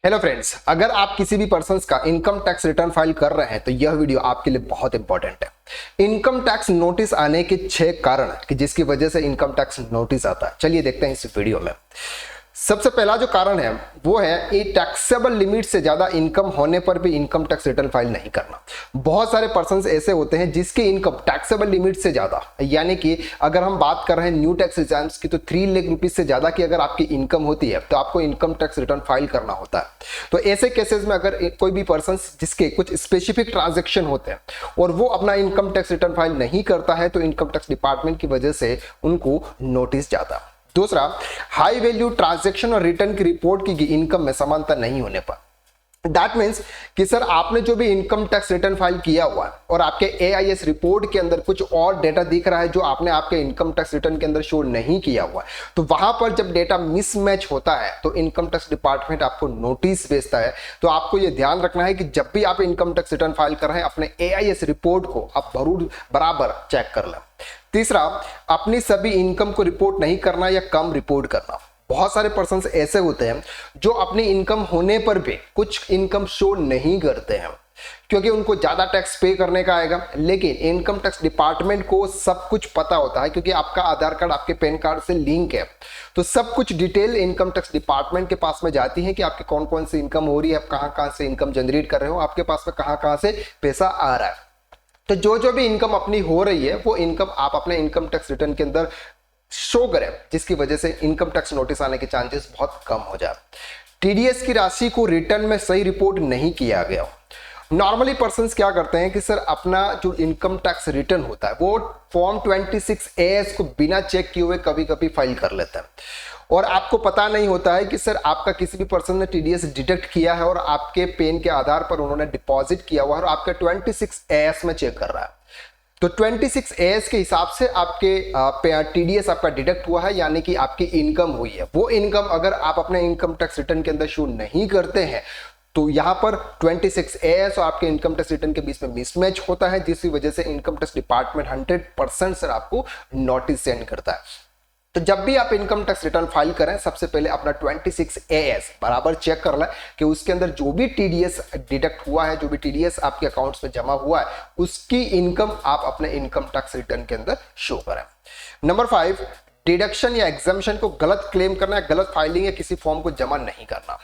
Hello friends, अगर आप किसी भी पर्सन का इनकम टैक्स रिटर्न फाइल कर रहे हैं तो यह वीडियो आपके लिए बहुत इंपॉर्टेंट है। इनकम टैक्स नोटिस आने के 6 कारण कि जिसकी वजह से इनकम टैक्स नोटिस आता है, चलिए देखते हैं इस वीडियो में। सबसे पहला जो कारण है वो है कि टैक्सेबल लिमिट से ज्यादा इनकम होने पर भी इनकम टैक्स रिटर्न फाइल नहीं करना। बहुत सारे पर्संस ऐसे होते हैं जिसकी इनकम टैक्सेबल लिमिट से ज्यादा, यानी कि अगर हम बात कर रहे हैं न्यू टैक्स रिटर्न्स की तो 3 लाख रुपीज से ज्यादा की अगर आपकी इनकम होती है तो आपको इनकम टैक्स रिटर्न फाइल करना होता है। तो ऐसे केसेस में अगर कोई भी पर्सन जिसके कुछ स्पेसिफिक ट्रांजेक्शन होते हैं और वो अपना इनकम टैक्स रिटर्न फाइल नहीं करता है तो इनकम टैक्स डिपार्टमेंट की वजह से उनको नोटिस जाता है। दूसरा, हाई वैल्यू ट्रांजैक्शन और रिटर्न की रिपोर्ट की इनकम में समानता नहीं होने पर। दैट मीन्स कि सर आपने जो भी इनकम टैक्स रिटर्न फाइल किया हुआ है और आपके एआईएस रिपोर्ट के अंदर कुछ और डेटा दिख रहा है जो आपने आपके इनकम टैक्स रिटर्न के अंदर शो नहीं किया हुआ है, तो वहां पर जब डेटा मिसमैच होता है तो इनकम टैक्स डिपार्टमेंट आपको नोटिस भेजता है। तो आपको यह ध्यान रखना है कि जब भी आप इनकम टैक्स रिटर्न फाइल कर रहे हैं अपने एआईएस रिपोर्ट को आप जरूर बराबर चेक कर लें। तीसरा, अपनी सभी इनकम को रिपोर्ट नहीं करना या कम रिपोर्ट करना। बहुत सारे पर्सन्स ऐसे होते हैं जो अपनी इनकम होने पर भी कुछ इनकम शो नहीं करते हैं क्योंकि उनको ज्यादा टैक्स पे करने का आएगा, लेकिन इनकम टैक्स डिपार्टमेंट को सब कुछ पता होता है क्योंकि आपका आधार कार्ड आपके पैन कार्ड से लिंक है। तो सब कुछ डिटेल इनकम टैक्स डिपार्टमेंट के पास में जाती है कि आपकी कौन कौन सी इनकम हो रही है, आप कहां कहां से इनकम जनरेट कर रहे हो, आपके पास में कहां कहां से पैसा आ रहा है। तो जो भी इनकम अपनी हो रही है वो इनकम आप अपने इनकम टैक्स रिटर्न के अंदर शो करें, जिसकी वजह से इनकम टैक्स नोटिस आने के चांसेस बहुत कम हो जाए। टीडीएस की राशि को रिटर्न में सही रिपोर्ट नहीं किया गया। नॉर्मली पर्सन्स क्या करते हैं कि सर अपना जो इनकम टैक्स रिटर्न होता है वो फॉर्म 26AS को बिना चेक किए हुए कभी कभी फाइल कर लेता है और आपको पता नहीं होता है कि सर आपका किसी भी पर्सन ने टीडीएस डिडक्ट किया है और आपके पेन के आधार पर उन्होंने डिपॉजिट किया हुआ है और आपके 26AS में चेक कर रहा है। तो 26AS के हिसाब से आपके टीडीएस आपका डिडक्ट हुआ है, यानी कि आपकी इनकम हुई है। वो इनकम अगर आप अपने इनकम टैक्स रिटर्न के अंदर शो नहीं करते हैं तो यहां पर 26AS और आपके इनकम टैक्स रिटर्न के बीच में मिसमैच होता है, जिसकी वजह से इनकम टैक्स डिपार्टमेंट 100% सर आपको नोटिस सेंड करता है। तो जब भी आप इनकम टैक्स रिटर्न फाइल करें सबसे पहले अपना 26AS बराबर चेक कर लें कि उसके अंदर जो भी टीडीएस डिडक्ट हुआ है, जो भी टीडीएस आपके अकाउंट्स में जमा हुआ है, उसकी इनकम आप अपने इनकम टैक्स रिटर्न के अंदर शो करें। नंबर 5, डिडक्शन या एग्जाम्पशन को गलत क्लेम करना या गलत फाइलिंग या किसी फॉर्म को जमा नहीं करना।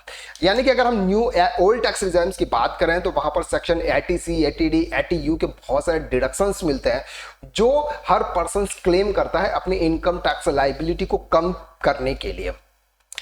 यानी कि अगर हम न्यू ओल्ड टैक्स रिटर्न्स की बात करें तो वहां पर सेक्शन 80C, 80D, 80U के बहुत सारे डिडक्शंस मिलते हैं जो हर पर्सन क्लेम करता है अपनी इनकम टैक्स लायबिलिटी को कम करने के लिए।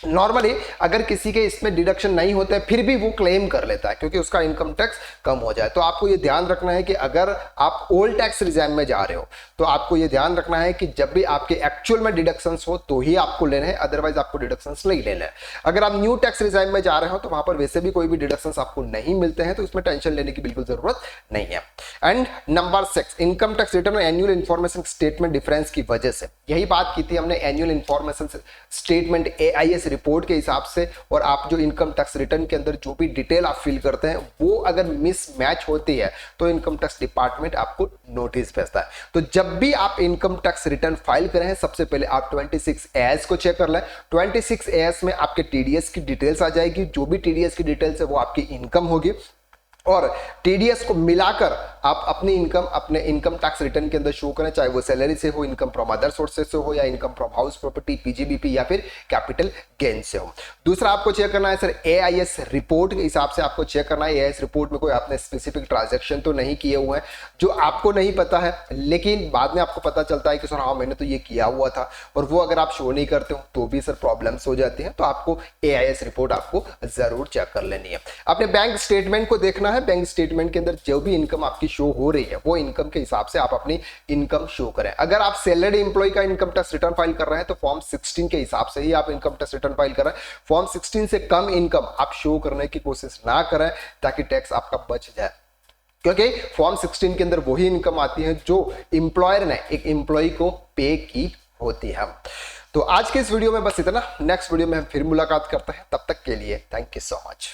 नॉर्मली अगर किसी के इसमें डिडक्शन नहीं होता है फिर भी वो क्लेम कर लेता है क्योंकि उसका इनकम टैक्स कम हो जाए। तो आपको ये ध्यान रखना है कि अगर आप ओल्ड टैक्स रिजाइम में जा रहे हो तो आपको ये ध्यान रखना है कि जब भी आपके एक्चुअल में डिडक्शंस हो तो ही आपको लेने हैं, अदरवाइज आपको डिडक्शंस नहीं लेने हैं। अगर आप न्यू टैक्स रिजाइम में जा रहे हो तो वहां पर वैसे भी कोई भी डिडक्शंस आपको नहीं मिलते हैं, तो इसमें टेंशन लेने की बिल्कुल जरूरत नहीं है। And number 6, income tax return और एनुअल इंफॉर्मेशन स्टेटमेंट डिफरेंस की वजह से, यही बात की थी हमने annual information statement AIS report के हिसाब से, और आप जो इनकम टैक्स रिटर्न के अंदर जो भी डिटेल आप फिल करते हैं वो अगर मिसमैच होती है तो इनकम टैक्स डिपार्टमेंट आपको नोटिस भेजता है। तो जब भी आप इनकम टैक्स रिटर्न फाइल करें सबसे पहले आप 26AS को चेक कर लें। 26AS में आपके टीडीएस की डिटेल्स आ जाएगी, जो भी टीडीएस की डिटेल्स है वो आपकी इनकम होगी और टीडीएस को मिलाकर आप अपनी इनकम अपने इनकम टैक्स रिटर्न के अंदर शो करें, चाहे वो सैलरी से हो, इनकम फ्रॉम अदर सोर्सेस से हो, या income from house property, PGBP या फिर कैपिटल गेन से हो। दूसरा आपको चेक करना है सर एआईएस रिपोर्ट के हिसाब से आपको चेक करना है एआईएस रिपोर्ट में कोई आपने स्पेसिफिक ट्रांजैक्शन तो नहीं किए हुए हैं जो आपको नहीं पता है, लेकिन बाद में आपको पता चलता है कि सर हाँ मैंने तो ये किया हुआ था, और वो अगर आप शो नहीं करते हो तो भी सर प्रॉब्लम्स हो जाती हैं। तो आपको एआईएस रिपोर्ट आपको जरूर चेक कर लेनी है। अपने बैंक स्टेटमेंट को देखना है, बैंक स्टेटमेंट के अंदर जो भी इनकम आपकी शो हो रही है वो इनकम के हिसाब से आप अपनी इनकम शो करें। अगर आप सैलरी एम्प्लॉय का इनकम टैक्स रिटर्न फाइल कर रहे हैं तो फॉर्म 16 के हिसाब से ही आप इनकम टैक्स रिटर्न फाइल कर रहे हैं। फॉर्म 16 से कम इनकम आप शो करने की कोशिश ना करें ताकि टैक्स आपका बच जाए, क्योंकि फॉर्म 16 के अंदर वही इनकम आती है जो एम्प्लॉयर ने एक एम्प्लॉय को पे की होती है। तो आज के इस वीडियो में बस इतना। नेक्स्ट वीडियो में हम फिर मुलाकात करते हैं, तब तक के लिए थैंक यू सो मच।